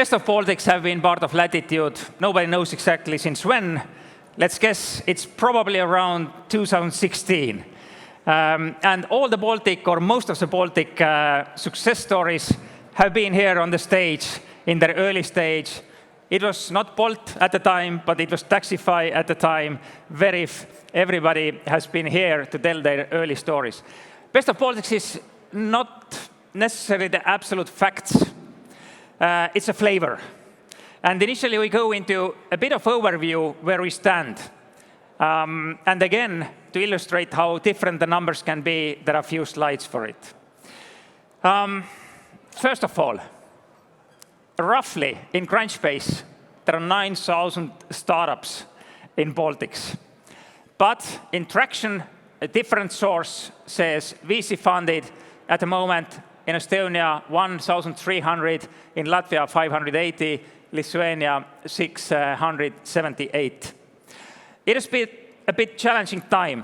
Best of Baltics have been part of Latitude. Nobody knows exactly since when. Let's guess it's probably around 2016. And all the Baltic, or most of the Baltic success stories have been here on the stage in their early stage. It was not Bolt at the time, but it was Taxify at the time. Veriff, everybody has been here to tell their early stories. Best of Baltics is not necessarily the absolute facts. It's a flavor. And initially, we go into a bit of overview where we stand. And again, to illustrate how different the numbers can be, there are a few slides for it. First of all, roughly in Trace.Space, there are 9,000 startups in Baltics. But in Traction, a different source says VC funded at the moment in Estonia 1,300, in Latvia 580, Lithuania 678. It has been a bit challenging time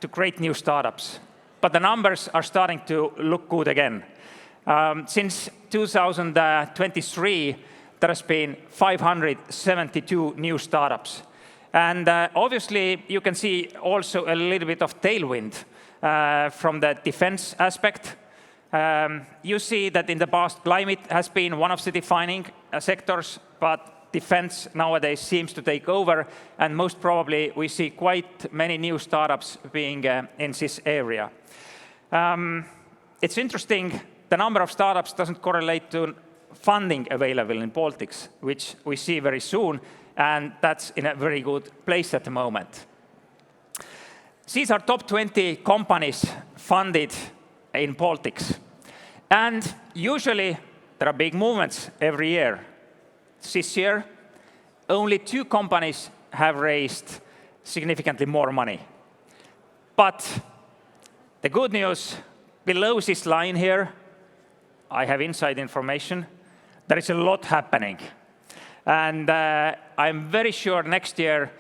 to create new startups, but the numbers are starting to look good again. Since 2023, there has been 572 new startups. And obviously, you can see also a little bit of tailwind from the defense aspect. You see that in the past, climate has been one of the defining sectors, but defense nowadays seems to take over, and most probably we see quite many new startups being in this area. It's interesting, the number of startups doesn't correlate to funding available in Baltics, which we see very soon, and that's in a very good place at the moment. These are top 20 companies funded in Baltics. And usually, there are big movements every year. This year, only 2 companies have raised significantly more money. But the good news, below this line here, I have inside information. There is a lot happening. And I'm very sure next year,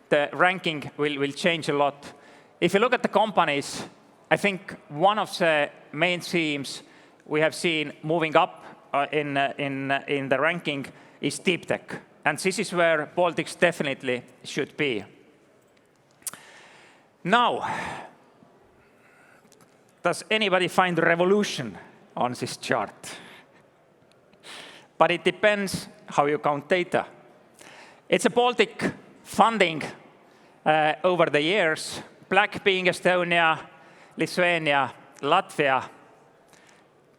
the ranking will change a lot. If you look at the companies, I think one of the main themes we have seen moving up in the ranking is deep tech. And this is where Baltics definitely should be. Now, does anybody find revolution on this chart? But it depends how you count data. It's a Baltic funding over the years, black being Estonia, Lithuania, Latvia.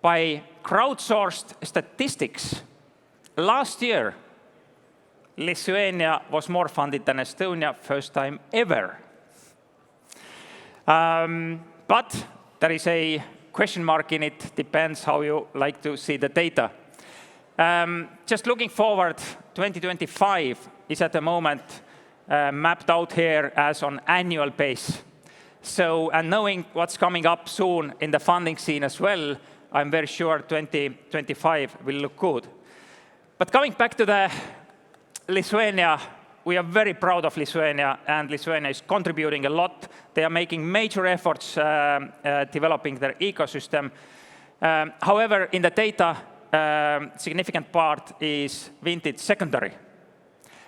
By crowdsourced statistics, last year, Lithuania was more funded than Estonia, first time ever. But there is a question mark in it, depends how you like to see the data. Just looking forward, 2025 is at the moment mapped out here as on annual base. So, and knowing what's coming up soon in the funding scene as well, I'm very sure 2025 will look good. But coming back to the Lithuania, we are very proud of Lithuania, and Lithuania is contributing a lot. They are making major efforts developing their ecosystem. However, in the data, significant part is vintage secondary,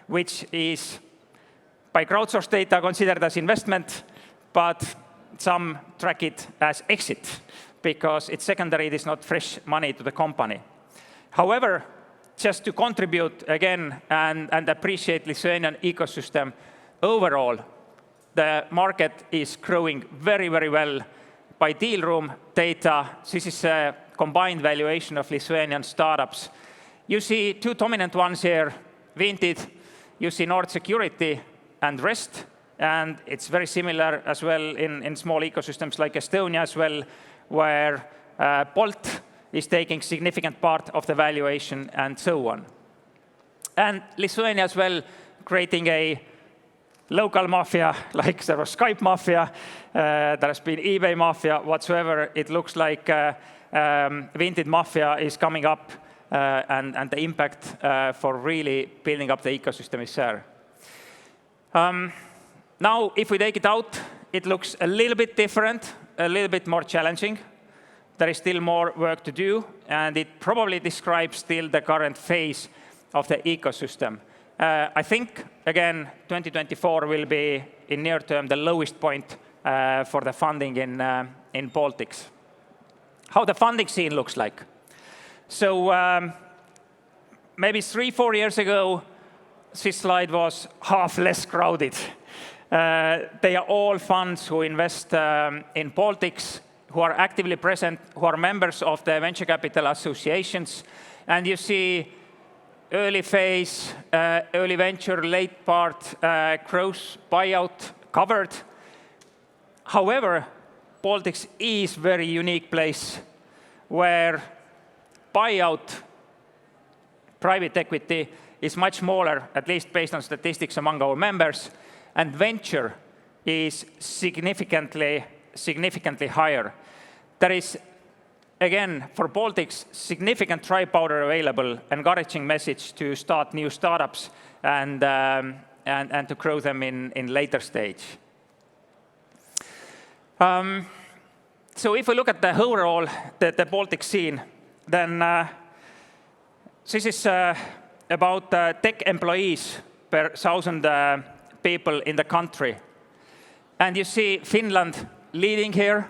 which is by crowdsourced data considered as investment, but some track it as exit, because it's secondary, it is not fresh money to the company. However, just to contribute again and appreciate Lithuanian ecosystem overall, the market is growing very, very well. By deal room data, this is a combined valuation of Lithuanian startups. You see 2 dominant ones here, Vinted, you see Nord Security and Rest, and it's very similar as well in small ecosystems like Estonia as well, where Bolt is taking significant part of the valuation and so on. And Lithuania as well, creating a local mafia, like there was Skype mafia, there has been eBay mafia, whatsoever. It looks like Vinted mafia is coming up, and the impact for really building up the ecosystem is there. Now, if we take it out, it looks a little bit different, a little bit more challenging. there is still more work to do, and it probably describes still the current phase of the ecosystem. I think, again, 2024 will be, in near term, the lowest point for the funding in Baltics. How the funding scene looks like. So maybe 3-4 years ago, this slide was half less crowded. They are all funds who invest in Baltics, who are actively present, who are members of the venture capital associations. And you see early phase, early venture, late part, growth, buyout covered. However, Baltics is a very unique place where buyout private equity is much smaller, at least based on statistics among our members, and venture is significantly higher. There is, again, for Baltics, significant dry powder available, encouraging message to start new startups and to grow them in later stage. So if we look at the overall, the Baltic scene, then this is about tech employees per 1,000 people in the country. And you see Finland leading here.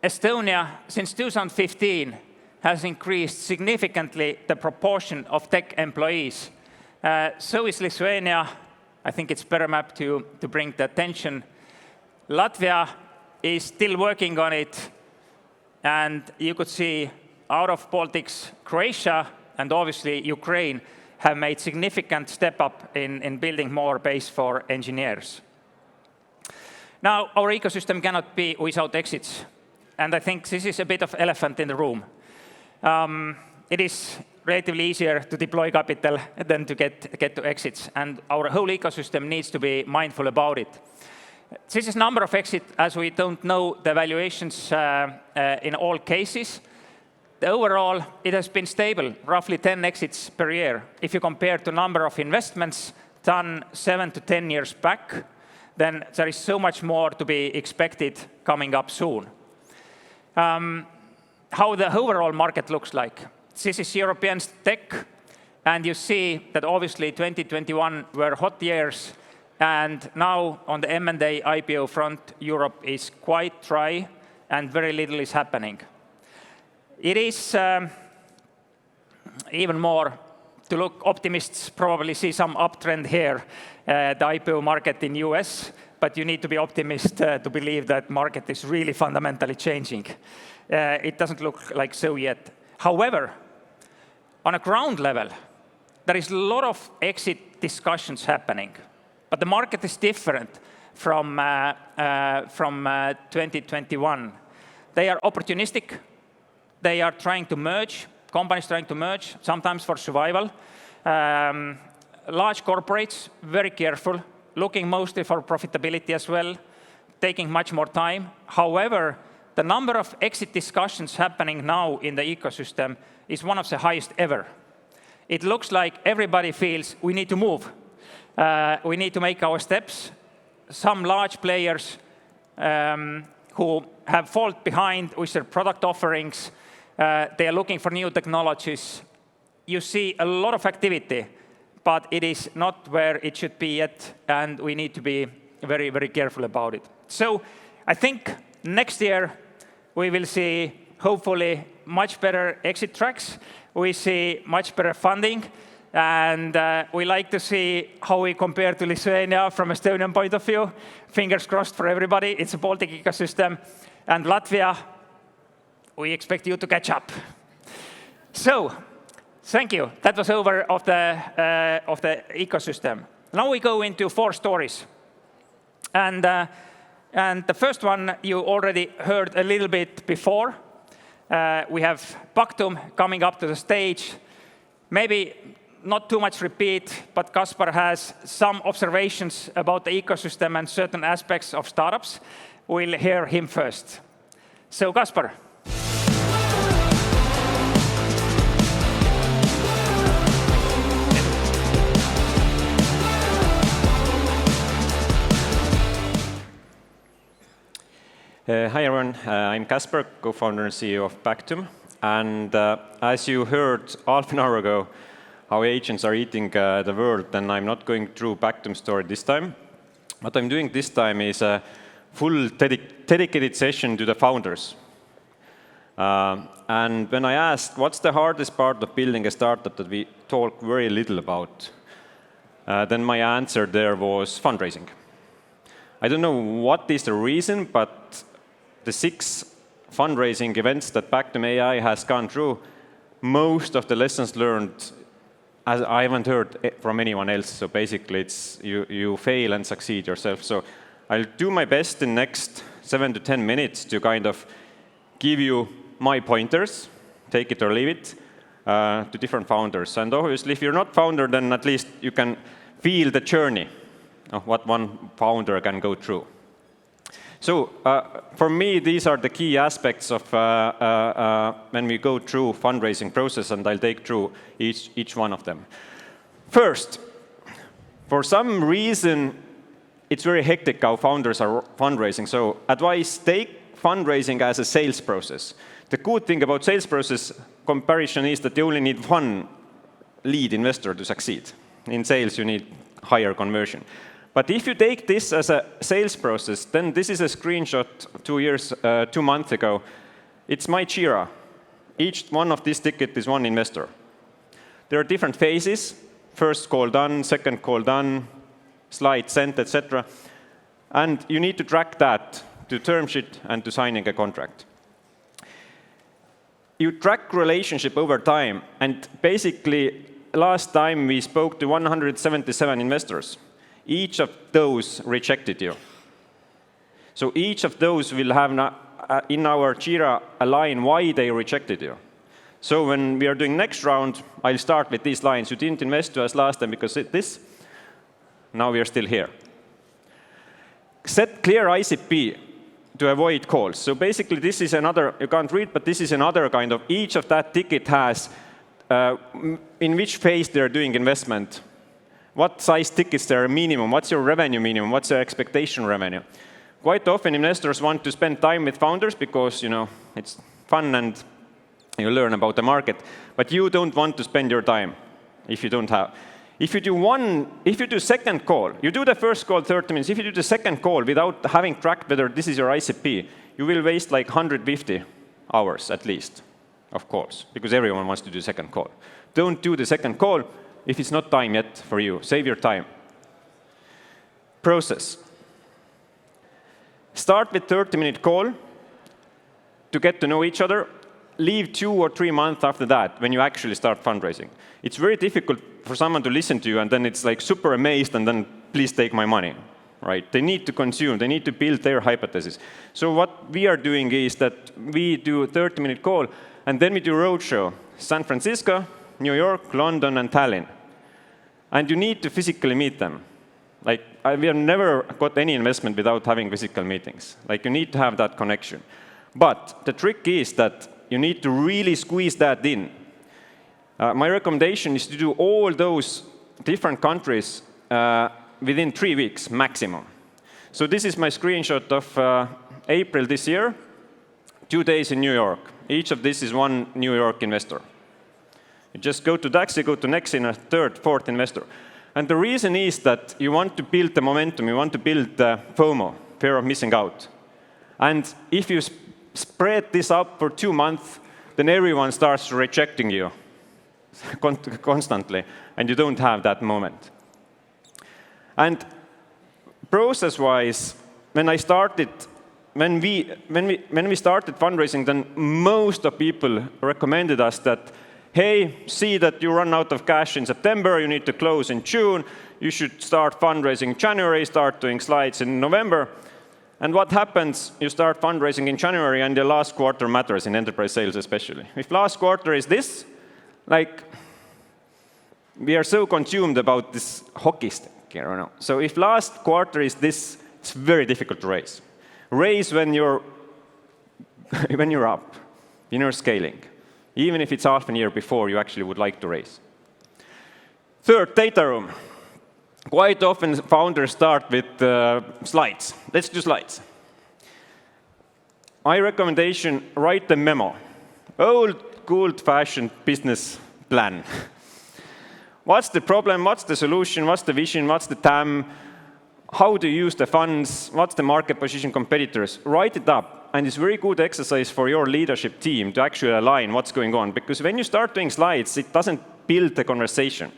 Estonia, since 2015, has increased significantly the proportion of tech employees. So is Lithuania. I think it's better map to bring the attention. Latvia is still working on it. And you could see out of Baltics, Croatia and obviously Ukraine have made significant step up in building more base for engineers. Now, our ecosystem cannot be without exits. And I think this is a bit of elephant in the room. It is relatively easier to deploy capital than to get to exits. And our whole ecosystem needs to be mindful about it. This is number of exits, as we don't know the valuations in all cases. The overall, it has been stable, roughly 10 exits per year. If you compare to number of investments done 7 to 10 years back, then there is so much more to be expected coming up soon. How the overall market looks like. This is European tech, and you see that obviously 2021 were hot years, and now on the M&A IPO front, Europe is quite dry, and very little is happening. It is even more, to look, optimists probably see some uptrend here, the IPO market in US, but you need to be optimist to believe that market is really fundamentally changing. It doesn't look like so yet. However, on a ground level, there is a lot of exit discussions happening, but the market is different from 2021. They are opportunistic. They are trying to merge, companies trying to merge, sometimes for survival. Large corporates, very careful, looking mostly for profitability as well, taking much more time. However, the number of exit discussions happening now in the ecosystem is one of the highest ever. It looks like everybody feels we need to move. We need to make our steps. Some large players who have fallen behind with their product offerings, they are looking for new technologies. You see a lot of activity, but it is not where it should be yet, and we need to be very, very careful about it. So I think next year we will see, hopefully, much better exit tracks. We see much better funding, and we like to see how we compare to Lithuania from Estonian point of view. Fingers crossed for everybody. It's a Baltic ecosystem. And Latvia, we expect you to catch up. So, thank you. That was over of the ecosystem. Now we go into 4 stories. And the first one you already heard a little bit before. We have Pactum coming up to the stage. Maybe not too much repeat, but Kaspar has some observations about the ecosystem and certain aspects of startups. We'll hear him first. So, Kaspar. Hi everyone, I'm Kaspar, co-founder and CEO of Pactum. And as you heard half an hour ago, how agents are eating the world, then I'm not going through Pactum's story this time. What I'm doing this time is a full dedicated session to the founders. And when I asked what's the hardest part of building a startup that we talk very little about, then my answer there was fundraising. I don't know what is the reason, but the 6 fundraising events that Pactum AI has gone through, most of the lessons learned, as I haven't heard from anyone else. So basically, it's you fail and succeed yourself. So I'll do my best in the next 7 to 10 minutes to kind of give you my pointers, take it or leave it, to different founders. And obviously, if you're not founder, then at least you can feel the journey of what one founder can go through. So for me, these are the key aspects of when we go through fundraising process, and I'll take through each one of them. First, for some reason, it's very hectic how founders are fundraising. So advice, take fundraising as a sales process. The good thing about sales process comparison is that you only need one lead investor to succeed. In sales, you need higher conversion. But if you take this as a sales process, then this is a screenshot 2 months ago. It's my Jira. Each one of these tickets is one investor. There are different phases. First call done, second call done, slide sent, etc. And you need to track that to term sheet and to signing a contract. You track relationship over time. And basically, last time we spoke to 177 investors. Each of those rejected you. So each of those will have in our Jira a line why they rejected you. So when we are doing next round, I'll start with these lines. You didn't invest to us last time because this. Now we are still here. Set clear ICP to avoid calls. So basically this is another, you can't read, but this is another kind of, each of that ticket has in which phase they're doing investment. What size tickets there are minimum? What's your revenue minimum? What's your expectation revenue? Quite often, investors want to spend time with founders because it's fun and you learn about the market. But you don't want to spend your time if you don't have. If you do second call, you do the first call 30 minutes. If you do the second call without having tracked whether this is your ICP, you will waste like 150 hours at least of calls because everyone wants to do second call. Don't do the second call if it's not time yet for you. Save your time. Process. Start with 30-minute call to get to know each other. Leave 2 or 3 months after that when you actually start fundraising. It's very difficult for someone to listen to you and then it's like super amazed and then please take my money. Right? They need to consume. They need to build their hypothesis. So what we are doing is that we do a 30-minute call and then we do roadshow. San Francisco, New York, London, and Tallinn. And you need to physically meet them. Like, we have never got any investment without having physical meetings. Like, you need to have that connection. But the trick is that you need to really squeeze that in. My recommendation is to do all those different countries within 3 weeks maximum. So this is my screenshot of April this year, 2 days in New York. Each of this is one New York investor. You just go to DAX, you go to next in a third, fourth investor. And the reason is that you want to build the momentum, you want to build the FOMO, fear of missing out. And if you spread this out for 2 months, then everyone starts rejecting you constantly, and you don't have that moment. And process-wise, when we started fundraising, then most of people recommended us that, hey, see that you run out of cash in September, you need to close in June, you should start fundraising in January, start doing slides in November. And what happens, you start fundraising in January and the last quarter matters in enterprise sales especially. If last quarter is this, like, we are so consumed about this hockey stick, I don't know. So if last quarter is this, it's very difficult to raise. Raise when you're up, when you're scaling. Even if it's half a year before you actually would like to raise. Third, data room. Quite often founders start with slides. Let's do slides. my recommendation, write a memo. Old-fashioned business plan. What's the problem? What's the solution? What's the vision? What's the TAM? How to use the funds? What's the market position, competitors? Write it up. And it's a very good exercise for your leadership team to actually align what's going on. Because when you start doing slides, it doesn't build the conversation.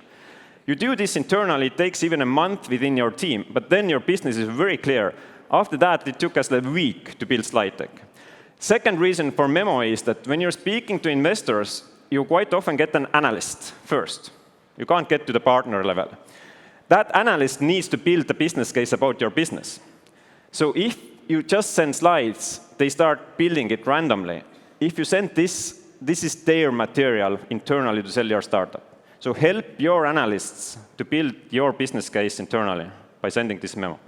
You do this internally, it takes even a month within your team. But then your business is very clear. After that, it took us a week to build slide deck. Second reason for memo is that when you're speaking to investors, you quite often get an analyst first. You can't get to the partner level. That analyst needs to build a business case about your business. So if you just send slides, they start building it randomly. If you send this is their material internally to sell your startup. So help your analysts to build your business case internally by sending this memo.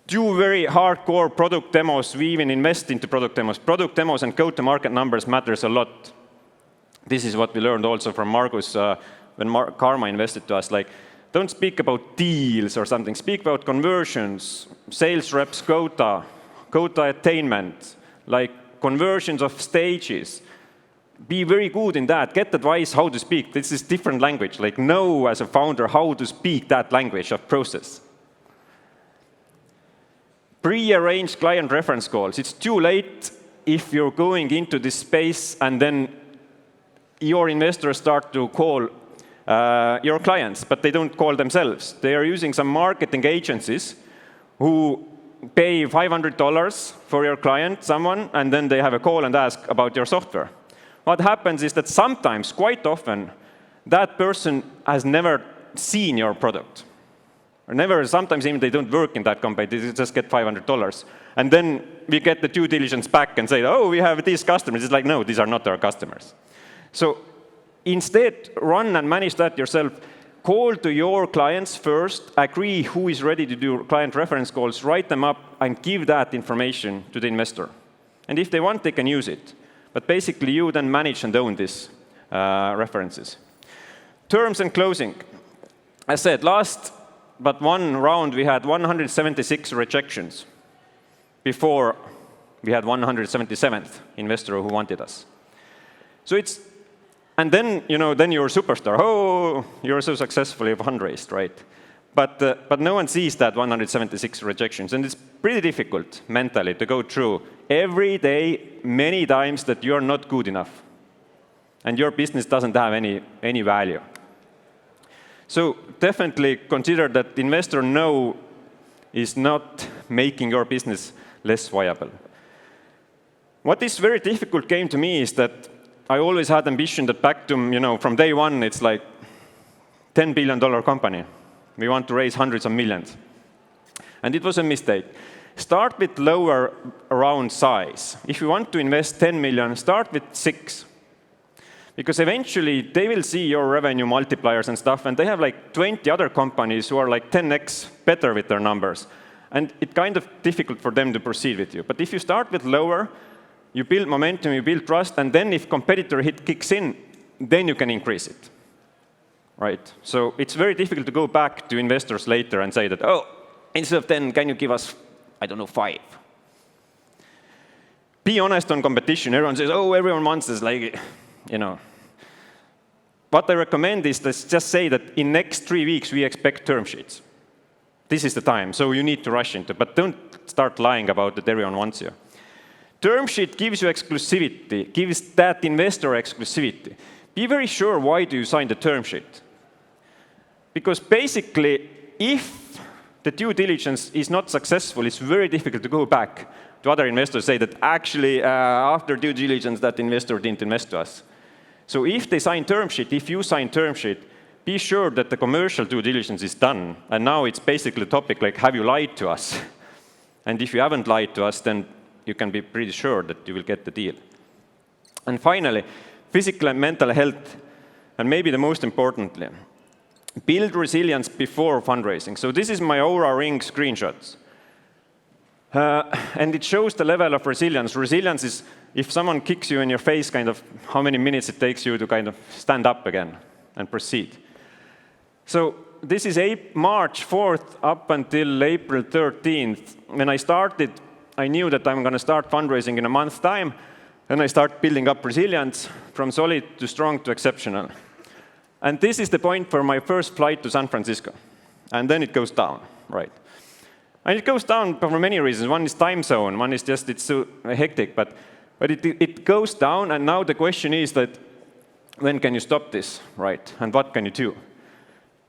Do very hardcore product demos. We even invest into product demos. Product demos and go-to-market numbers matters a lot. This is what we learned also from Margus when Karma invested to us. Like, don't speak about deals or something. Speak about conversions, sales reps quota attainment, like conversions of stages. Be very good in that. Get advice how to speak. This is different language. Like, know as a founder how to speak that language of process. Pre-arranged client reference calls. It's too late if you're going into this space and then your investors start to call your clients, but they don't call themselves. They are using some marketing agencies who pay $500 for your client, someone, and then they have a call and ask about your software. What happens is that sometimes, quite often, that person has never seen your product. Or sometimes even they don't work in that company, they just get $500. And then we get the due diligence back and say, oh, we have these customers. It's like, no, these are not our customers. So instead, run and manage that yourself. Call to your clients first, agree who is ready to do client reference calls, write them up, and give that information to the investor. And if they want, they can use it. But basically, you then manage and own these references. Terms and closing. As said, last but one round, we had 176 rejections before we had 177th investor who wanted us. So it's, and then, then you're a superstar. Oh, you're so successfully fundraised, right? But no one sees that 176 rejections. And it's pretty difficult mentally to go through every day, many times that you're not good enough. And your business doesn't have any value. So definitely consider that investor no is not making your business less viable. What is very difficult came to me is that I always had ambition that Pactum, from day one, it's like $10 billion company. We want to raise hundreds of millions. And it was a mistake. Start with lower round size. If you want to invest 10 million, start with 6. Because eventually, they will see your revenue multipliers and stuff, and they have like 20 other companies who are like 10x better with their numbers. And it's kind of difficult for them to proceed with you. But if you start with lower, you build momentum, you build trust, and then if competitor hit kicks in, then you can increase it. Right? So it's very difficult to go back to investors later and say that, oh, instead of 10, can you give us, 5? Be honest on competition. Everyone says, oh, everyone wants this, What I recommend is just say that in next 3 weeks, we expect term sheets. This is the time, so you need to rush into it. But don't start lying about that everyone wants you. Term sheet gives you exclusivity, gives that investor exclusivity. Be very sure why do you sign the term sheet. Because basically, if the due diligence is not successful, it's very difficult to go back to other investors and say that actually, after due diligence, that investor didn't invest to us. So if they sign term sheet, if you sign term sheet, be sure that the commercial due diligence is done. And now it's basically a topic like, have you lied to us? And if you haven't lied to us, then you can be pretty sure that you will get the deal. And finally, physical and mental health, and maybe the most importantly, build resilience before fundraising. So this is my Oura Ring screenshots. And it shows the level of resilience. Resilience is if someone kicks you in your face, kind of how many minutes it takes you to kind of stand up again and proceed. So this is March 4th up until April 13th. When I started, I knew that I'm going to start fundraising in a month's time, and I start building up resilience from solid to strong to exceptional. And this is the point for my first flight to San Francisco. And then it goes down, right? And it goes down for many reasons. One is time zone. One is just it's so hectic. But it goes down, and now the question is that when can you stop this, right? And what can you do?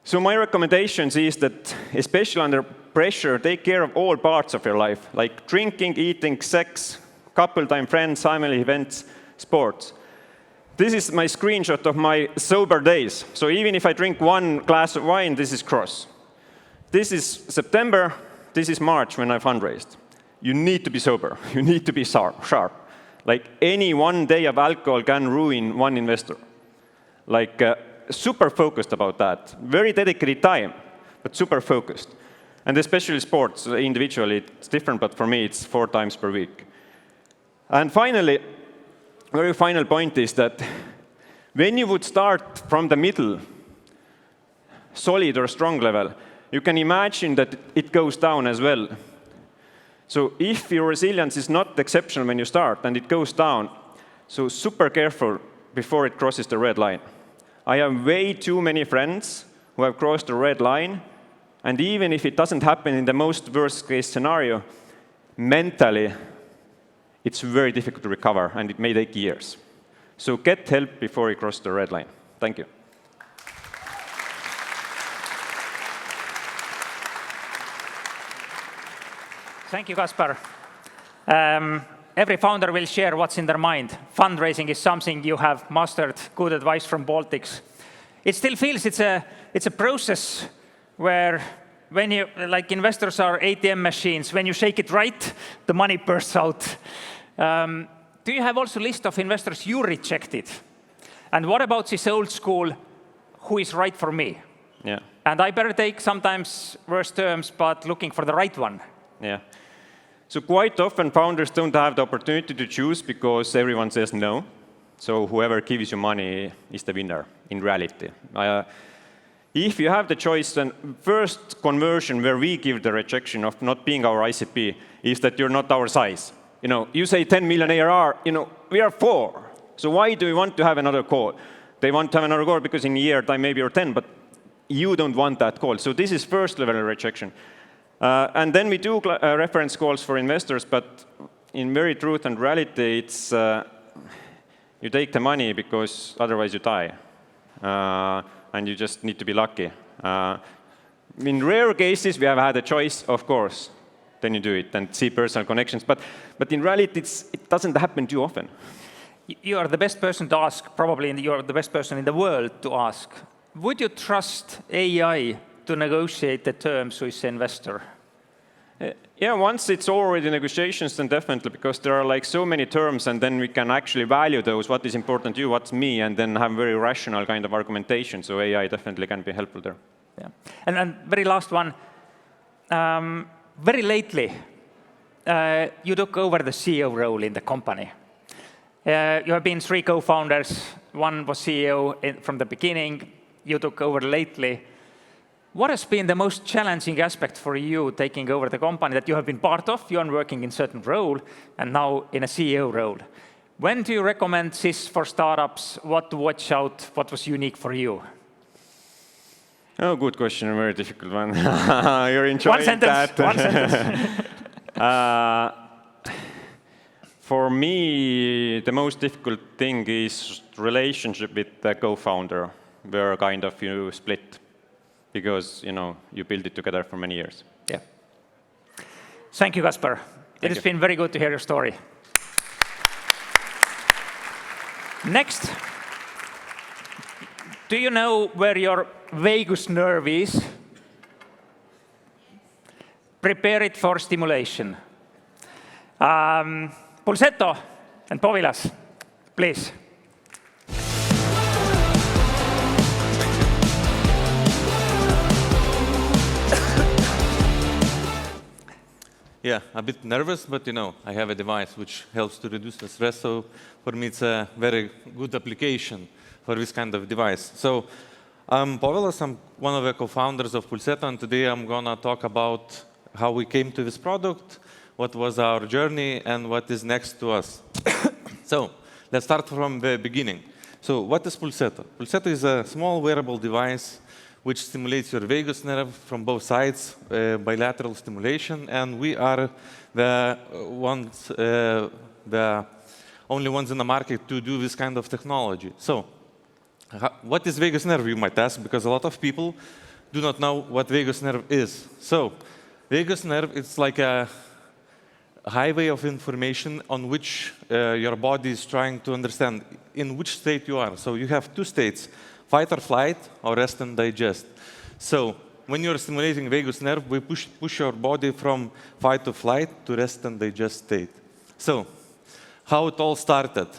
So my recommendations is that, especially under pressure, take care of all parts of your life, like drinking, eating, sex, couple time, friends, family events, sports. This is my screenshot of my sober days. So even if I drink one glass of wine, this is cross. This is September. This is March when I fundraised. You need to be sober. You need to be sharp. Like any one day of alcohol can ruin one investor. Like super focused about that. Very dedicated time, but super focused. And especially sports, individually, it's different, but for me, it's 4 times per week. And finally, very final point is that when you would start from the middle, solid or strong level, you can imagine that it goes down as well. So if your resilience is not exceptional when you start and it goes down, so super careful before it crosses the red line. I have way too many friends who have crossed the red line, and even if it doesn't happen in the most worst case scenario, mentally, it's very difficult to recover, and it may take years. So get help before you cross the red line. Thank you. Thank you, Kaspar. Every founder will share what's in their mind. Fundraising is something you have mastered. Good advice from Baltics. It still feels it's a process where when you, like investors are ATM machines, when you shake it right, the money bursts out. Do you have also a list of investors you rejected? And what about this old school, who is right for me? Yeah. And I better take sometimes worse terms, but looking for the right one. Yeah. So quite often founders don't have the opportunity to choose because everyone says no. So whoever gives you money is the winner in reality. If you have the choice, then first conversion where we give the rejection of not being our ICP is that you're not our size. You say 10 million ARR, we are 4. So why do we want to have another call? They want to have another call because in a year time maybe you're 10, but you don't want that call. So this is first level of rejection. And then we do reference calls for investors, but in very truth and reality, it's you take the money because otherwise you die. And you just need to be lucky. In rare cases, we have had a choice, of course. Then you do it and see personal connections. But in reality, it doesn't happen too often. You are the best person to ask, probably you're the best person in the world to ask. Would you trust AI to negotiate the terms with the investor? Yeah, once it's already negotiations, then definitely, because there are like so many terms, and then we can actually value those, what is important to you, what's me, and then have very rational kind of argumentation. So AI definitely can be helpful there. Yeah. And very last one. Very lately, you took over the CEO role in the company. You have been 3 co-founders. One was CEO from the beginning. You took over lately. What has been the most challenging aspect for you taking over the company that you have been part of? You are working in a certain role and now in a CEO role. When do you recommend this for startups? What to watch out? What was unique for you? Oh, good question. A very difficult one. You're enjoying that. One sentence. For me, the most difficult thing is relationship with the co-founder, where kind of you split. Because you build it together for many years. Yeah. Thank you, Kaspar. It has been very good to hear your story. Next, do you know where your vagus nerve is? Prepare it for stimulation. Pulsetto and Povilas, please. Yeah, a bit nervous, but I have a device which helps to reduce the stress. So for me, it's a very good application for this kind of device. So I'm Povilas. I'm one of the co-founders of Pulsetto, and today I'm going to talk about how we came to this product, what was our journey, and what is next to us. So let's start from the beginning. So what is Pulsetto? Pulsetto is a small wearable device which stimulates your vagus nerve from both sides, bilateral stimulation, and we are the only ones in the market to do this kind of technology. So what is vagus nerve, you might ask, because a lot of people do not know what vagus nerve is. So vagus nerve, it's like a highway of information on which your body is trying to understand in which state you are. So you have two states, fight or flight, or rest and digest. So when you're stimulating vagus nerve, we push your body from fight to flight to rest and digest state. So how it all started.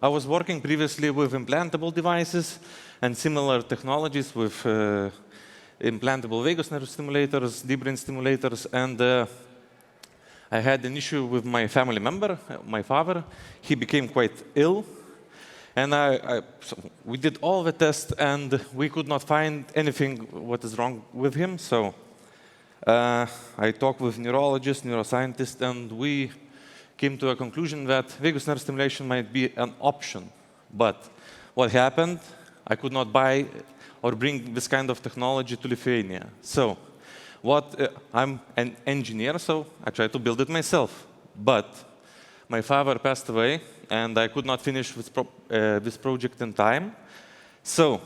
I was working previously with implantable devices and similar technologies with implantable vagus nerve stimulators, deep brain stimulators, and I had an issue with my family member, my father. He became quite ill. And so we did all the tests, and we could not find anything what is wrong with him. So I talked with neurologists, neuroscientists, and we came to a conclusion that vagus nerve stimulation might be an option. But what happened, I could not buy or bring this kind of technology to Lithuania. So I'm an engineer, so I tried to build it myself. But my father passed away, and I could not finish this project in time. So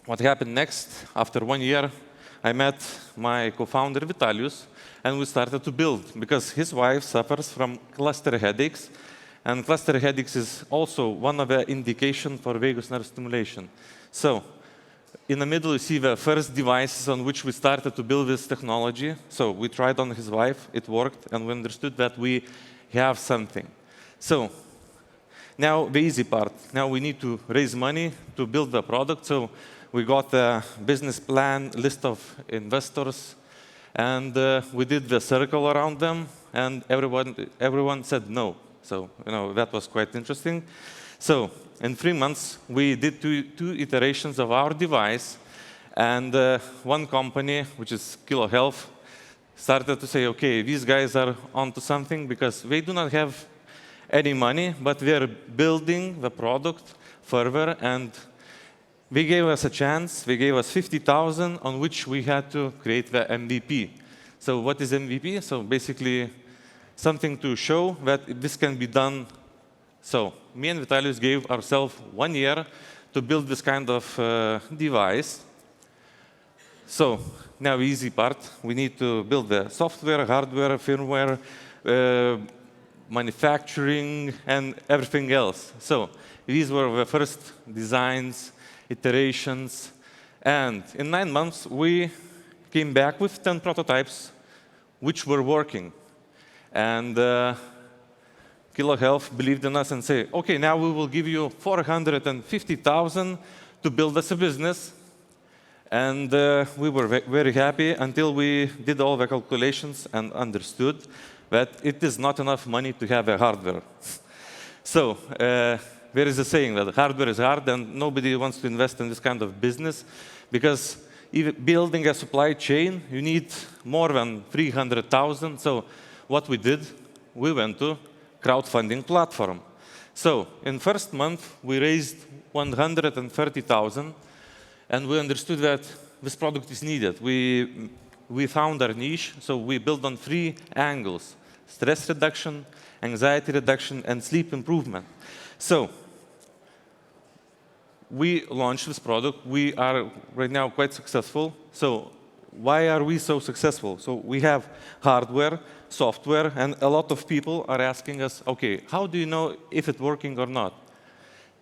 what happened next? After 1 year, I met my co-founder, Vitalius, and we started to build, because his wife suffers from cluster headaches, and cluster headaches is also one of the indications for vagus nerve stimulation. So in the middle, you see the first devices on which we started to build this technology. So we tried on his wife, it worked, and we understood that we have something. So now the easy part. Now we need to raise money to build the product. So we got a business plan, list of investors, and we did the circle around them, and everyone said no. So that was quite interesting. So in 3 months, we did two iterations of our device, and one company, which is Kilo Health, started to say, okay, these guys are onto something, because they do not have any money, but they are building the product further, and they gave us a chance. They gave us 50,000, on which we had to create the MVP. So what is MVP? So basically something to show that this can be done. So me and Vitalius gave ourselves 1 year to build this kind of device. So now the easy part. We need to build the software, hardware, firmware, manufacturing, and everything else. So these were the first designs, iterations. And in 9 months, we came back with 10 prototypes, which were working. And Kilo Health believed in us and said, okay, now we will give you 450,000 to build us a business. And we were very happy until we did all the calculations and understood that it is not enough money to have a hardware. So there is a saying that hardware is hard, and nobody wants to invest in this kind of business, because even building a supply chain, you need more than 300,000. So what we did, we went to crowdfunding platform. So in first month, we raised 130,000, and we understood that this product is needed. We found our niche, so we built on 3 angles: stress reduction, anxiety reduction, and sleep improvement. So we launched this product. We are right now quite successful. So why are we so successful? So we have hardware, software, and a lot of people are asking us, okay, how do you know if it's working or not?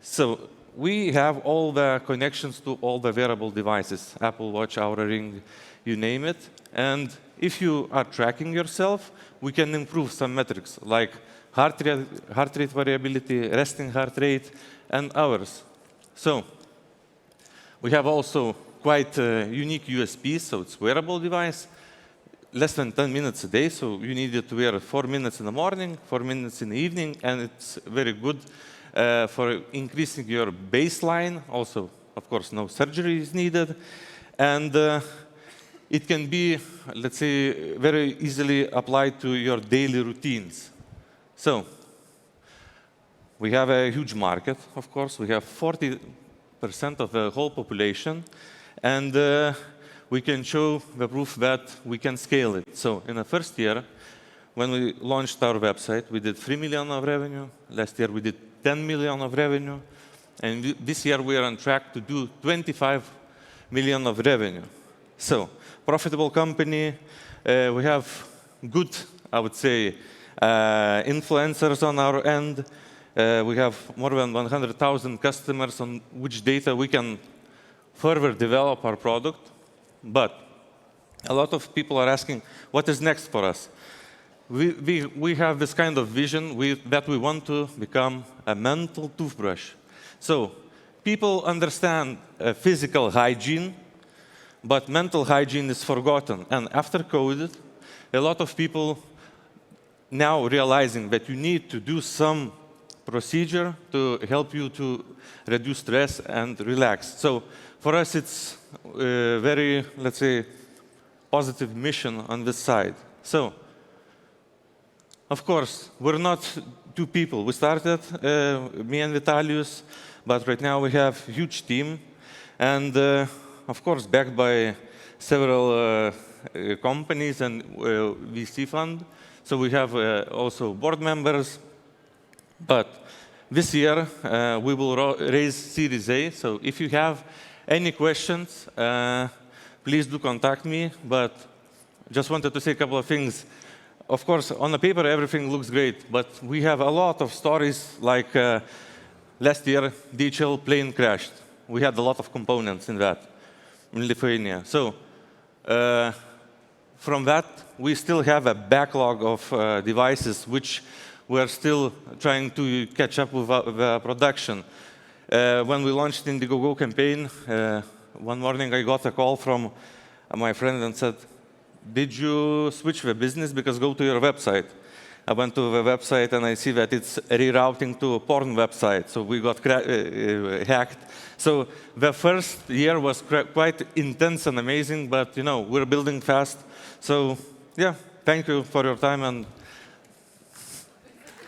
So we have all the connections to all the wearable devices, Apple Watch, Oura Ring, you name it. And if you are tracking yourself, we can improve some metrics like heart rate variability, resting heart rate, and others. So we have also quite unique USPs. So it's a wearable device, less than 10 minutes a day. So you need it to wear 4 minutes in the morning, 4 minutes in the evening, and it's very good for increasing your baseline. Also, of course, no surgery is needed. And it can be, let's say, very easily applied to your daily routines. So we have a huge market, of course. We have 40% of the whole population, and we can show the proof that we can scale it. So in the first year, when we launched our website, we did 3 million of revenue. Last year, we did 10 million of revenue. And this year, we are on track to do 25 million of revenue. So profitable company. We have good, I would say, influencers on our end. We have more than 100,000 customers on which data we can further develop our product. But a lot of people are asking, what is next for us? We have this kind of vision that we want to become a mental toothbrush. So people understand physical hygiene, but mental hygiene is forgotten. And after COVID, a lot of people now realizing that you need to do some procedure to help you to reduce stress and relax. So for us, it's a very, let's say, positive mission on this side. So, of course, we're not two people. We started, me and Vitalius, but right now we have a huge team. And, of course, backed by several companies and VC fund. So we have also board members. But this year, we will raise Series A. So if you have any questions, please do contact me. But just wanted to say a couple of things. Of course, on the paper, everything looks great. But we have a lot of stories, like last year, DHL plane crashed. We had a lot of components in that, in Lithuania. So from that, we still have a backlog of devices which we're still trying to catch up with production. When we launched Indiegogo campaign, one morning I got a call from my friend and said, did you switch the business? Because go to your website. I went to the website and I see that it's rerouting to a porn website. So we got hacked. So the first year was quite intense and amazing, but we're building fast. So yeah, thank you for your time. And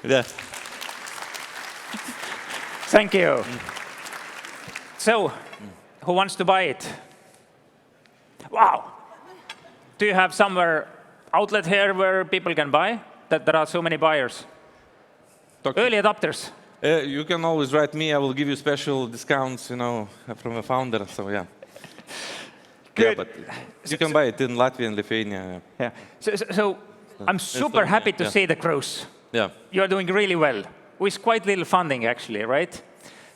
yeah. Thank you. So, who wants to buy it? Wow. Do you have somewhere outlet here where people can buy? That there are so many buyers. Early adopters. You can always write me. I will give you special discounts, from a founder. So yeah. Good. Yeah, but you can buy it in Latvia and Lithuania. Yeah. So I'm super happy to see the growth. Yeah. You are doing really well with quite little funding, actually, right?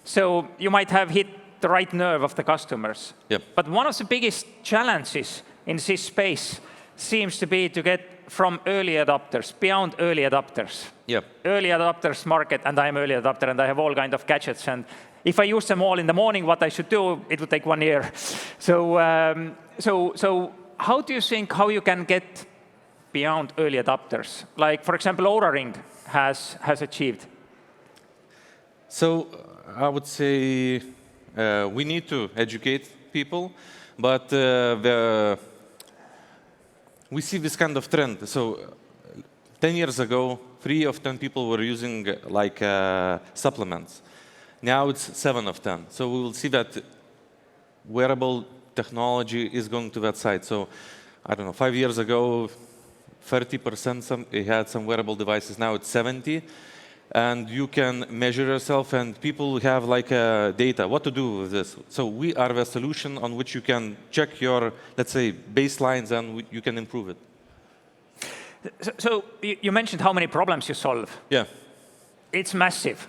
So you might have hit the right nerve of the customers. Yep. But one of the biggest challenges in this space seems to be to get from early adopters, beyond early adopters. Yep. Early adopters market, and I'm early adopter, and I have all kinds of gadgets. And if I use them all in the morning, what I should do, it would take 1 year. So, how do you think how you can get beyond early adopters? Like, for example, Oura Ring has achieved. So I would say we need to educate people, but we see this kind of trend. So 10 years ago, 3 of 10 people were using supplements. Now it's 7 of 10. So we will see that wearable technology is going to that side. So I don't know, 5 years ago, 30% had some wearable devices. Now it's 70. And you can measure yourself, and people have data, what to do with this. So we are the solution on which you can check your, let's say, baselines, and you can improve it. So you mentioned how many problems you solve. Yeah. It's massive.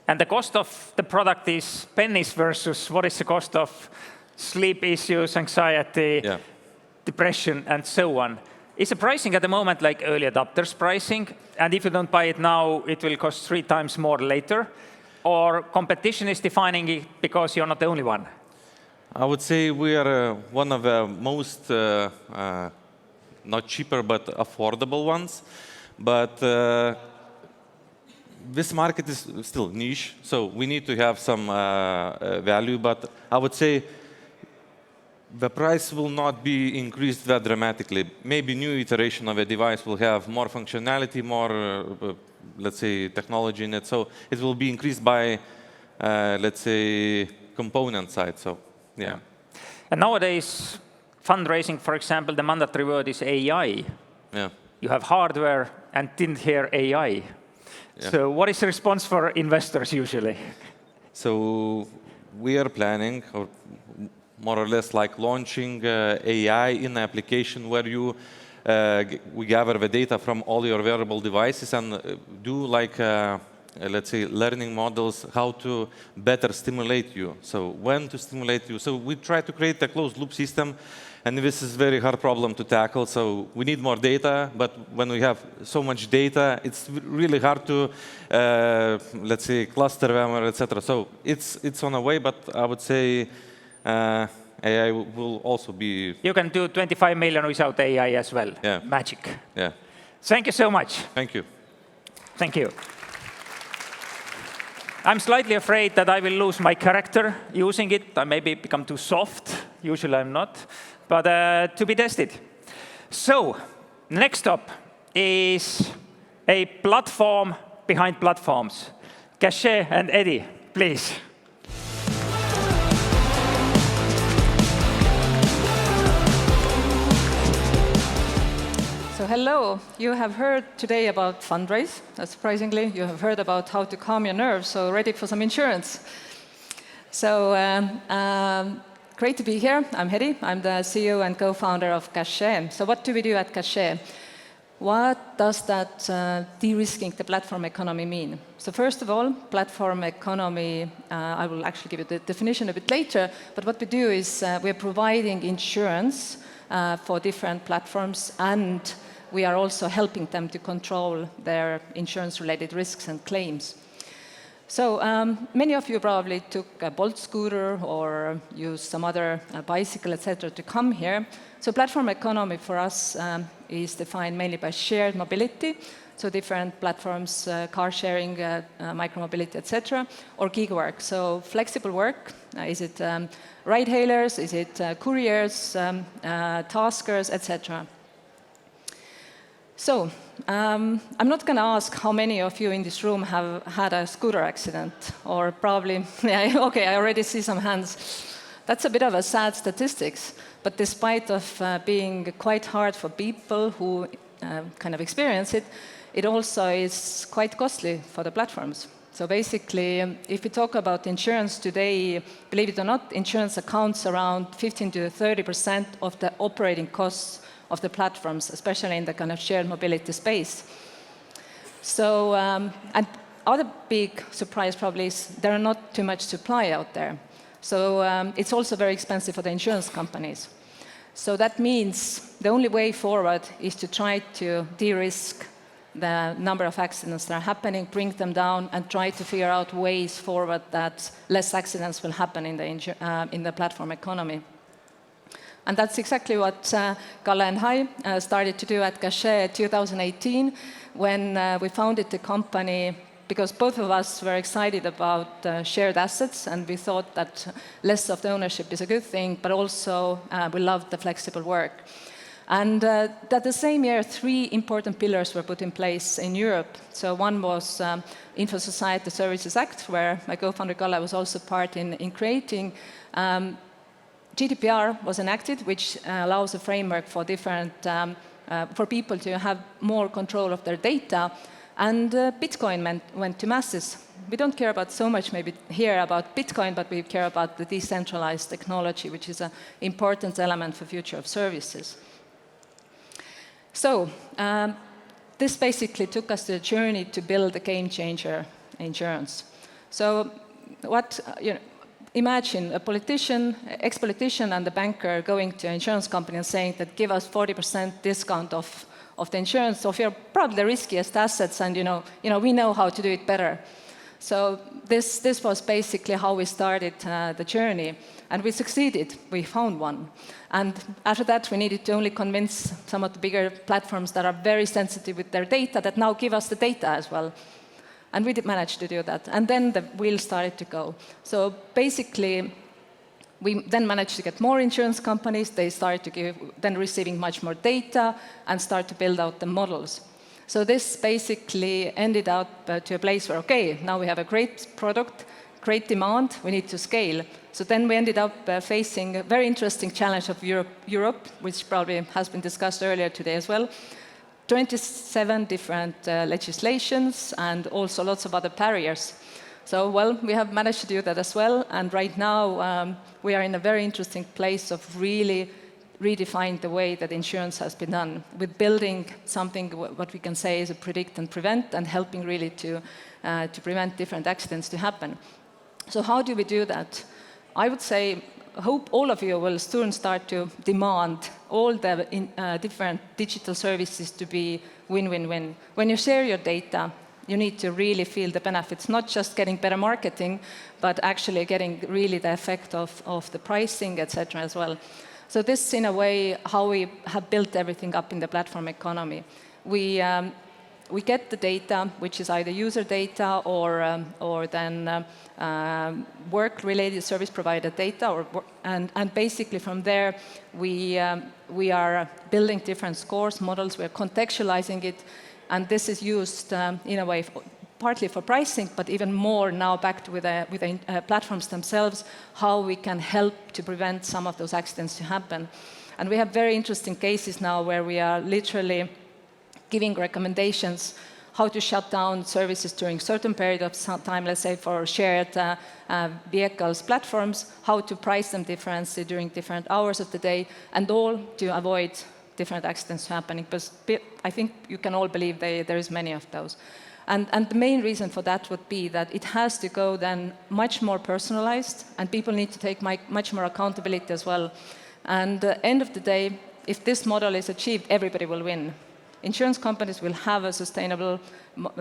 And the cost of the product is pennies versus what is the cost of sleep issues, anxiety, depression, and so on. Is the pricing at the moment like early adopters pricing? And if you don't buy it now, it will cost 3 times more later? Or competition is defining it because you're not the only one? I would say we are one of the most, not cheaper, but affordable ones. But this market is still niche, so we need to have some value. But I would say the price will not be increased that dramatically. Maybe new iteration of a device will have more functionality, more, let's say, technology in it. So it will be increased by, let's say, component side. So, yeah. And nowadays, fundraising, for example, the mandatory word is AI. Yeah. You have hardware and didn't hear AI. Yeah. So what is the response for investors usually? So we are planning, or more or less like launching AI in an application where you we gather the data from all your wearable devices and do like, let's say, learning models, how to better stimulate you. So when to stimulate you. So we try to create a closed loop system. And this is a very hard problem to tackle. So we need more data. But when we have so much data, it's really hard to, let's say, cluster them, or etc. So it's on a way. But I would say AI will also be... You can do 25 million without AI as well. Yeah. Magic. Yeah. Thank you so much. Thank you. Thank you. I'm slightly afraid that I will lose my character using it. I maybe become too soft. Usually I'm not. But to be tested. So next up is a platform behind platforms. Cachet and Hedi, please. So hello, you have heard today about fundraise. Surprisingly, you have heard about how to calm your nerves, so ready for some insurance. So great to be here. I'm Hedi. I'm the CEO and co-founder of Cachet. So what do we do at Cachet? What does that de-risking the platform economy mean? So first of all, platform economy, I will actually give you the definition a bit later, but what we do is we're providing insurance for different platforms, and we are also helping them to control their insurance-related risks and claims. So many of you probably took a Bolt scooter or used some other bicycle, etc., to come here. So platform economy for us is defined mainly by shared mobility, so different platforms, car sharing, micromobility, etc., or gig work. So flexible work, is it ride hailers, is it couriers, taskers, etc. So I'm not going to ask how many of you in this room have had a scooter accident, or probably, yeah, okay, I already see some hands. That's a bit of a sad statistics, but despite of being quite hard for people who kind of experience it, it also is quite costly for the platforms. So basically, if we talk about insurance today, believe it or not, insurance accounts around 15 to 30% of the operating costs of the platforms, especially in the kind of shared mobility space. So, and other big surprise probably is there are not too much supply out there. So it's also very expensive for the insurance companies. So that means the only way forward is to try to de-risk the number of accidents that are happening, bring them down, and try to figure out ways forward that less accidents will happen in the platform economy. And that's exactly what Kalle and I started to do at Cachet 2018 when we founded the company, because both of us were excited about shared assets, and we thought that less of the ownership is a good thing, but also we loved the flexible work. And that the same year, 3 important pillars were put in place in Europe. So one was Info Society Services Act, where my co-founder Kalle was also part in creating. GDPR was enacted, which allows a framework for different, for people to have more control of their data. And Bitcoin went to masses. We don't care about so much maybe here about Bitcoin, but we care about the decentralized technology, which is an important element for future of services. So this basically took us to a journey to build a game changer insurance. So what, imagine a politician, ex-politician and a banker going to an insurance company and saying that give us 40% discount of the insurance of your probably the riskiest assets, and we know how to do it better. So this was basically how we started the journey, and we succeeded. We found one. And after that, we needed to only convince some of the bigger platforms that are very sensitive with their data that now give us the data as well. And we did manage to do that. And then the wheel started to go. So basically, We then managed to get more insurance companies. They started to then receiving much more data and start to build out the models. So this basically ended up to a place where, okay, now we have a great product, great demand, we need to scale. So then we ended up facing a very interesting challenge of Europe, which probably has been discussed earlier today as well. 27 different legislations and also lots of other barriers. So, well, we have managed to do that as well. And right now, we are in a very interesting place of really redefining the way that insurance has been done, with building something what we can say is a predict and prevent, and helping really to prevent different accidents to happen. So how do we do that? I would say, hope all of you will soon start to demand all the different digital services to be win-win-win. When you share your data, you need to really feel the benefits, not just getting better marketing, but actually getting really the effect of the pricing, etc. as well. So this is, in a way, how we have built everything up in the platform economy. We get the data, which is either user data or then work-related service provider data, and basically from there we are building different scores, models. We are contextualizing it, and this is used in a way partly for pricing, but even more now backed with the platforms themselves, how we can help to prevent some of those accidents to happen. And we have very interesting cases now where we are literally giving recommendations how to shut down services during certain period of time, let's say for shared vehicles platforms, how to price them differently during different hours of the day, and all to avoid different accidents happening. But I think you can all believe there is many of those. And the main reason for that would be that it has to go then much more personalized, and people need to take much more accountability as well. And at the end of the day, if this model is achieved, everybody will win. Insurance companies will have a sustainable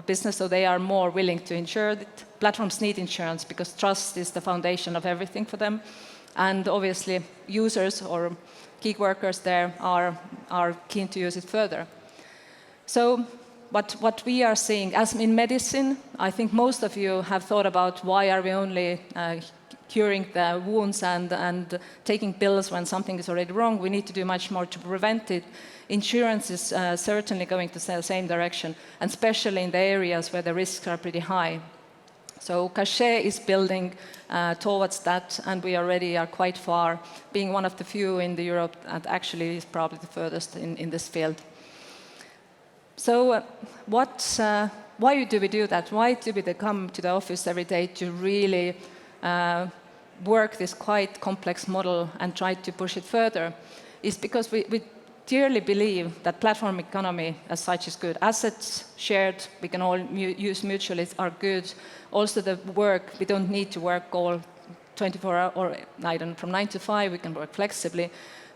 business, so they are more willing to insure. Platforms need insurance because trust is the foundation of everything for them. And obviously, users or gig workers there are keen to use it further. So what we are seeing, as in medicine, I think most of you have thought about why are we only curing the wounds and taking pills when something is already wrong. We need to do much more to prevent it. Insurance is certainly going to the same direction, and especially in the areas where the risks are pretty high. So Cachet is building towards that, and we already are quite far, being one of the few in Europe that actually is probably the furthest in this field. So why do we do that? Why do we come to the office every day to really work this quite complex model and try to push it further? Is because we dearly believe that platform economy as such is good. Assets shared, we can all use mutually, are good. Also the work, we don't need to work all 24 hours, or from 9 to 5, we can work flexibly,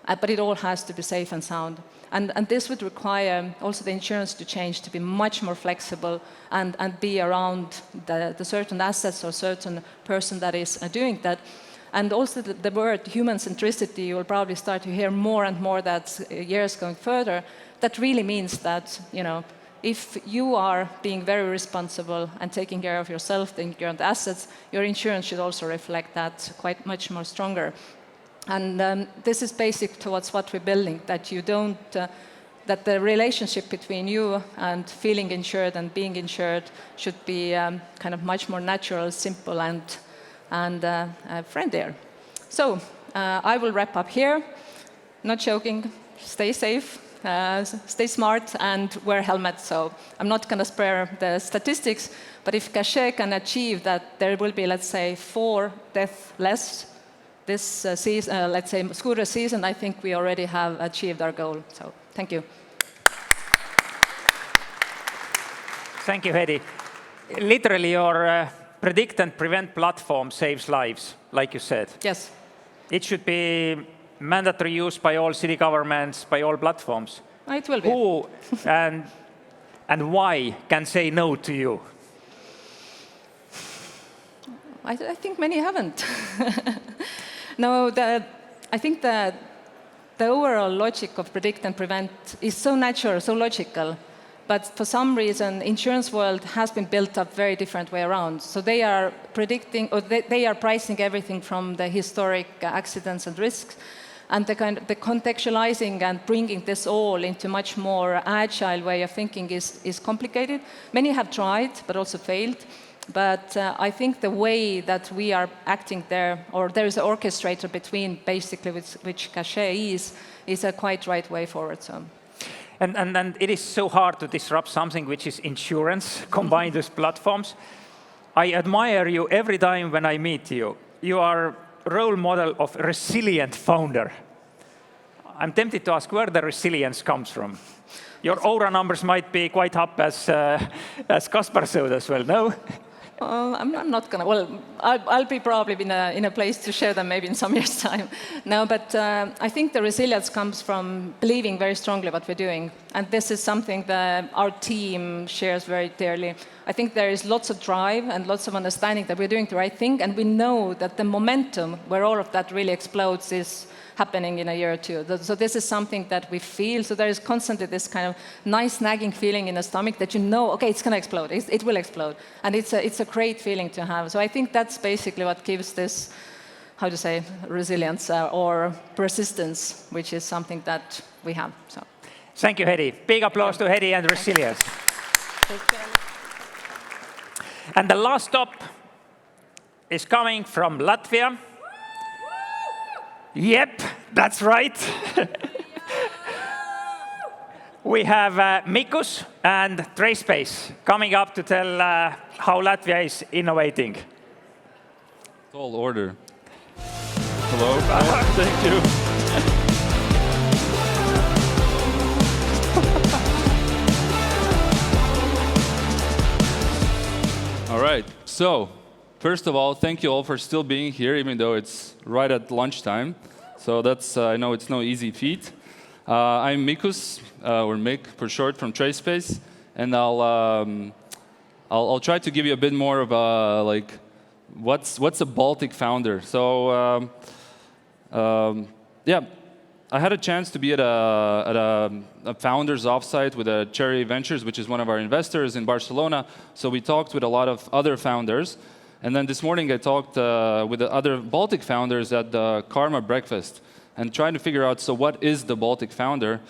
but it all has to be safe and sound. And this would require also the insurance to change to be much more flexible and be around the certain assets or certain person that is doing that. And also the word human centricity, you will probably start to hear more and more that years going further. That really means that, if you are being very responsible and taking care of yourself, taking care of the assets, your insurance should also reflect that quite much more stronger. And this is basic towards what we're building, that you don't, that the relationship between you and feeling insured and being insured should be kind of much more natural, simple, and friendlier. So I will wrap up here. Not joking, stay safe, stay smart, and wear helmets. So I'm not going to spare the statistics, but if Cachet can achieve that there will be, let's say, 4 deaths less this season, let's say scooter season, I think we already have achieved our goal. So thank you. Thank you, Hedi. Literally, your predict and prevent platform saves lives, like you said. Yes. It should be mandatory use by all city governments, by all platforms. It will be. Who and why can say no to you? I think many haven't. No, I think that the overall logic of predict and prevent is so natural, so logical, But for some reason, insurance world has been built up very different way around. So they are predicting, or they are pricing everything from the historic accidents and risks, and the contextualizing and bringing this all into much more agile way of thinking is complicated. Many have tried, but also failed. But I think the way that we are acting there, or there is an orchestrator between basically which Cachet is a quite right way forward. So. And it is so hard to disrupt something which is insurance combined with platforms. I admire you every time when I meet you. You are role model of resilient founder. I'm tempted to ask where the resilience comes from. Your aura numbers might be quite up as Kaspar showed as well, no? I'm not gonna. Well, I'll be probably in a place to share them maybe in some years' time. No, but I think the resilience comes from believing very strongly what we're doing, and this is something that our team shares very clearly. I think there is lots of drive and lots of understanding that we're doing the right thing, and we know that the momentum where all of that really explodes is happening in a year or two. So this is something that we feel. So there is constantly this kind of nice nagging feeling in the stomach that you know, okay, it's going to explode. It will explode. And it's a great feeling to have. So I think that's basically what gives this, how to say, resilience or persistence, which is something that we have. So. Thank you, Hedi. Big applause to Hedi and resilience. And the last stop is coming from Latvia. Yep, that's right. We have Mikus and Trace.Space coming up to tell how Latvia is innovating. Tall order. Hello. Thank you. All right. So, first of all, thank you all for still being here, even though it's right at lunchtime. So that's, I know it's no easy feat. I'm Mikus, or Mick for short, from Trace.Space, and I'll try to give you a bit more of a, like, what's a Baltic founder. So yeah, I had a chance to be at a founders offsite with Cherry Ventures, which is one of our investors in Barcelona. So we talked with a lot of other founders. And then this morning I talked with the other Baltic founders at the Karma breakfast and trying to figure out, so what is the Baltic founder?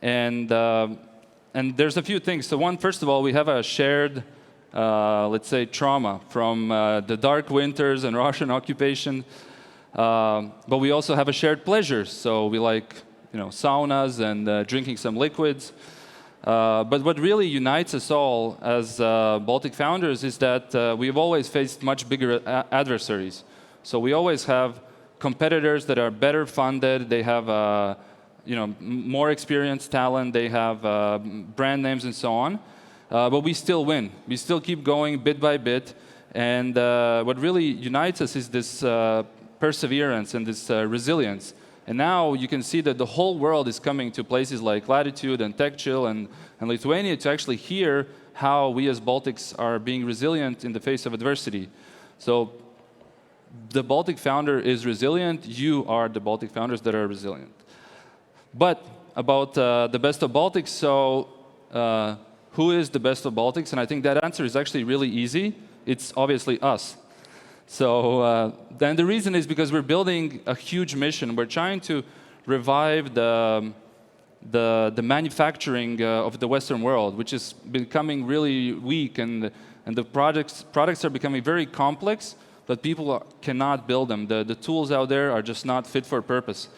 And there's a few things. So first of all, we have a shared, let's say, trauma from the dark winters and Russian occupation. But we also have a shared pleasure. So we like, saunas and drinking some liquids. But what really unites us all as Baltic founders is that we've always faced much bigger adversaries. So we always have competitors that are better funded. They have more experienced talent. They have brand names and so on. But we still win. We still keep going bit by bit. And what really unites us is this perseverance and this resilience. And now you can see that the whole world is coming to places like Latitude and TechChill and Lithuania to actually hear how we as Baltics are being resilient in the face of adversity. So the Baltic founder is resilient. You are the Baltic founders that are resilient. But about the best of Baltics, so who is the best of Baltics? And I think that answer is actually really easy. It's obviously us. So then the reason is because we're building a huge mission. We're trying to revive the manufacturing of the Western world, which is becoming really weak, and the products are becoming very complex, but people cannot build them. The tools out there are just not fit for purpose.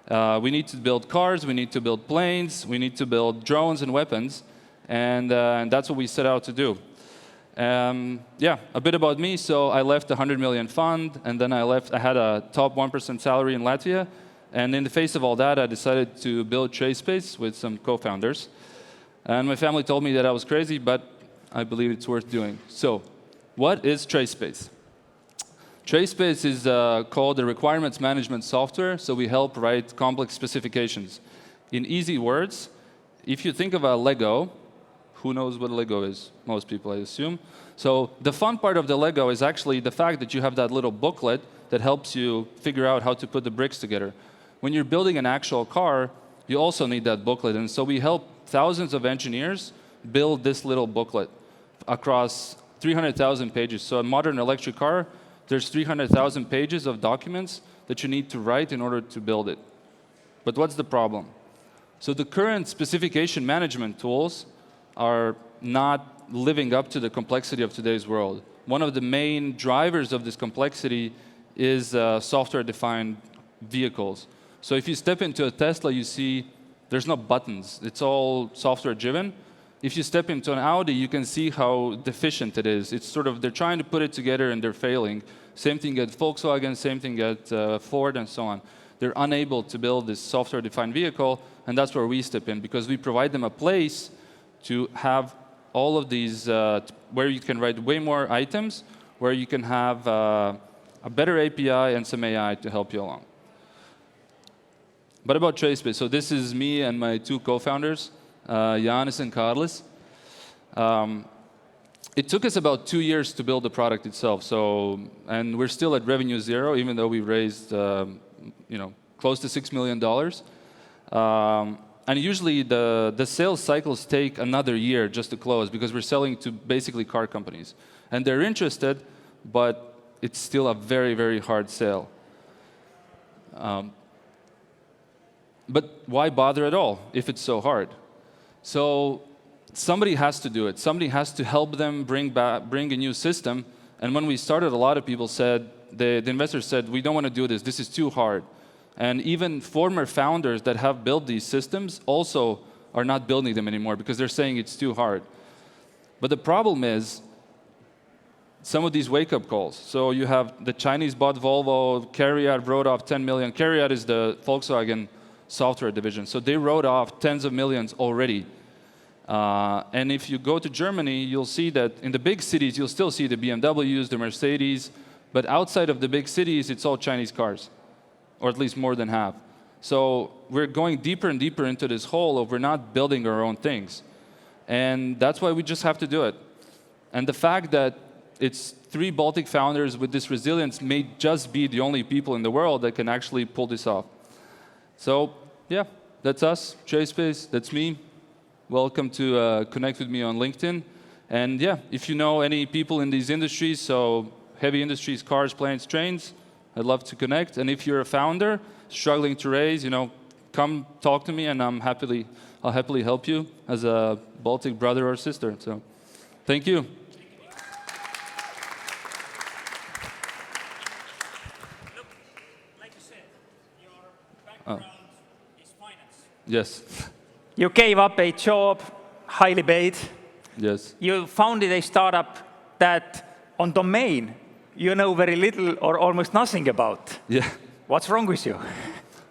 We need to build cars, we need to build planes, we need to build drones and weapons, and that's what we set out to do. Yeah, a bit about me. So I left the 100 million fund, and then I had a top 1% salary in Latvia. And in the face of all that, I decided to build Trace.Space with some co-founders. And my family told me that I was crazy, but I believe it's worth doing. So what is Trace.Space? Trace.Space is called the requirements management software. So we help write complex specifications. In easy words, if you think of a Lego, who knows what a Lego is? Most people, I assume. So the fun part of the Lego is actually the fact that you have that little booklet that helps you figure out how to put the bricks together. When you're building an actual car, you also need that booklet. And so we help thousands of engineers build this little booklet across 300,000 pages. So a modern electric car, there's 300,000 pages of documents that you need to write in order to build it. But what's the problem? So the current specification management tools are not living up to the complexity of today's world. One of the main drivers of this complexity is software-defined vehicles. So if you step into a Tesla, you see there's no buttons. It's all software-driven. If you step into an Audi, you can see how deficient it is. It's sort of, they're trying to put it together and they're failing. Same thing at Volkswagen, same thing at Ford, and so on. They're unable to build this software-defined vehicle, and that's where we step in, because we provide them a place to have all of these, where you can write way more items, where you can have a better API and some AI to help you along. But about Trace.Space, so this is me and my two co-founders, Jānis and Kārlis. It took us about 2 years to build the product itself, and we're still at revenue zero, even though we raised close to $6 million. And usually the sales cycles take another year just to close, because we're selling to basically car companies. And they're interested, but it's still a very, very hard sale. But why bother at all if it's so hard? So somebody has to do it. Somebody has to help them bring a new system. And when we started, a lot of people said, the investors said, we don't want to do this. This is too hard. And even former founders that have built these systems also are not building them anymore because they're saying it's too hard. But the problem is some of these wake-up calls. So you have the Chinese bought Volvo, Cariad wrote off 10 million. Cariad is the Volkswagen software division. So they wrote off tens of millions already. And if you go to Germany, you'll see that in the big cities, you'll still see the BMWs, the Mercedes. But outside of the big cities, it's all Chinese cars, or at least more than half. So we're going deeper and deeper into this hole of we're not building our own things. And that's why we just have to do it. And the fact that it's 3 Baltic founders with this resilience may just be the only people in the world that can actually pull this off. So yeah, that's us, Trace.Space, that's me. Welcome to connect with me on LinkedIn. And yeah, if you know any people in these industries, so heavy industries, cars, planes, trains, I'd love to connect. And if you're a founder struggling to raise, come talk to me, and I'll happily help you as a Baltic brother or sister. So, thank you. Look, like you said, your background is finance. Yes. You gave up a job, highly paid. Yes. You founded a startup that on domain you know very little or almost nothing about. Yeah. What's wrong with you?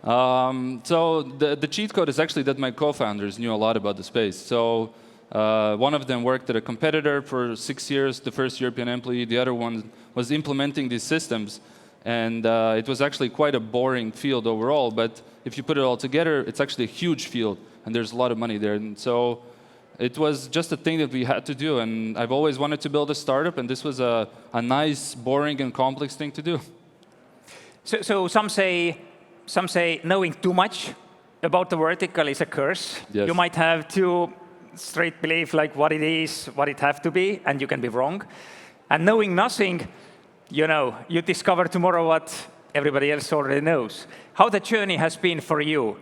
So the cheat code is actually that my co-founders knew a lot about the space. So one of them worked at a competitor for 6 years, the first European employee. The other one was implementing these systems. And it was actually quite a boring field overall. But if you put it all together, it's actually a huge field. And there's a lot of money there. And so it was just a thing that we had to do. And I've always wanted to build a startup. And this was a nice, boring, and complex thing to do. So some say knowing too much about the vertical is a curse. Yes. You might have too straight belief like what it is, what it have to be, and you can be wrong. And knowing nothing, you discover tomorrow what everybody else already knows. How the journey has been for you?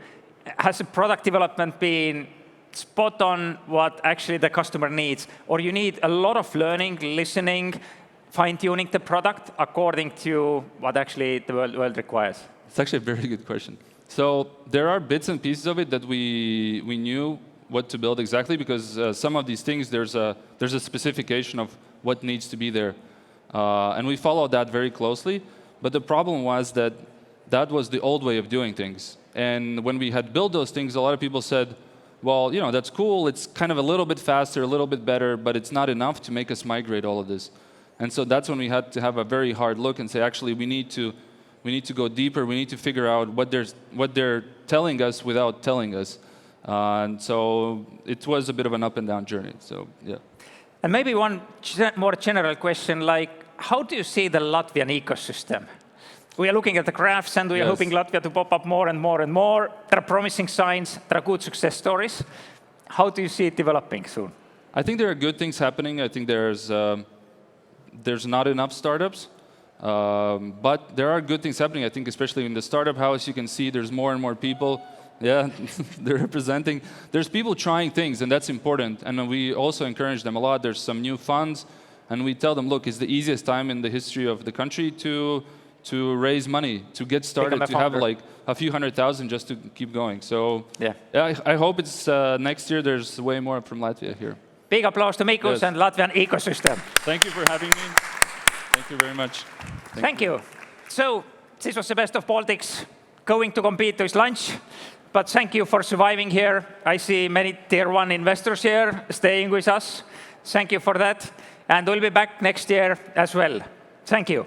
Has the product development been spot on what actually the customer needs? Or you need a lot of learning, listening, fine-tuning the product according to what actually the world requires? It's actually a very good question. So there are bits and pieces of it that we knew what to build exactly, because some of these things, there's a specification of what needs to be there. And we followed that very closely. But the problem was that was the old way of doing things. And when we had built those things, a lot of people said, well, that's cool. It's kind of a little bit faster, a little bit better, but it's not enough to make us migrate all of this. And so that's when we had to have a very hard look and say, actually, we need to go deeper. We need to figure out what they're telling us without telling us. And so it was a bit of an up and down journey. So yeah. And maybe one more general question, like how do you see the Latvian ecosystem? We are looking at the graphs and we are hoping Latvia to pop up more and more and more. There are promising signs. There are good success stories. How do you see it developing soon? I think there are good things happening. I think there's not enough startups, but there are good things happening. I think especially in the startup house, you can see there's more and more people. Yeah, they're representing. There's people trying things, and that's important. And we also encourage them a lot. There's some new funds, and we tell them, look, it's the easiest time in the history of the country to raise money, to get started, to have like a few 100,000 just to keep going. So yeah, I hope it's next year there's way more from Latvia here. Big applause to Mikus and Latvian ecosystem. Thank you for having me. Thank you very much. Thank you. So this was the best of Baltics. Going to compete with lunch. But thank you for surviving here. I see many tier 1 investors here staying with us. Thank you for that. And we'll be back next year as well. Thank you.